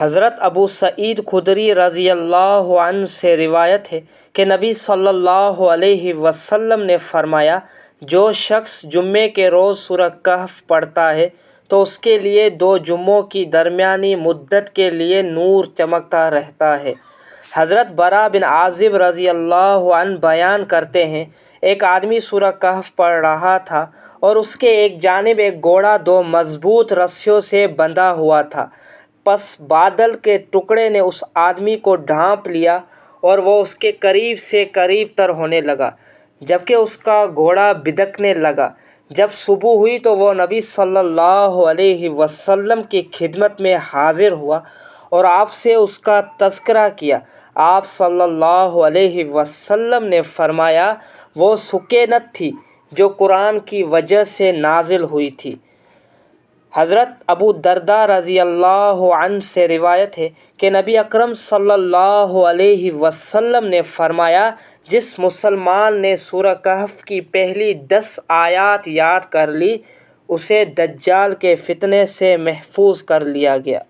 حضرت ابو سعید خدری رضی اللہ عنہ سے روایت ہے کہ نبی صلی اللہ علیہ وسلم نے فرمایا، جو شخص جمعے کے روز سورہ کہف پڑھتا ہے تو اس کے لیے 2 جمعوں کی درمیانی مدت کے لیے نور چمکتا رہتا ہے۔ حضرت براء بن عازب رضی اللہ عنہ بیان کرتے ہیں، ایک آدمی سورہ کہف پڑھ رہا تھا اور اس کے ایک جانب ایک گھوڑا 2 مضبوط رسیوں سے بندھا ہوا تھا۔ پس بادل کے ٹکڑے نے اس آدمی کو ڈھانپ لیا اور وہ اس کے قریب سے قریب تر ہونے لگا، جبکہ اس کا گھوڑا بدکنے لگا۔ جب صبح ہوئی تو وہ نبی صلی اللہ علیہ وسلم کی خدمت میں حاضر ہوا اور آپ سے اس کا تذکرہ کیا۔ آپ صلی اللہ علیہ وسلم نے فرمایا، وہ سکینت تھی جو قرآن کی وجہ سے نازل ہوئی تھی۔ حضرت ابو درداء رضی اللہ عنہ سے روایت ہے کہ نبی اکرم صلی اللہ علیہ وسلم نے فرمایا، جس مسلمان نے سورہ کہف کی پہلی 10 آیات یاد کر لی، اسے دجال کے فتنے سے محفوظ کر لیا گیا۔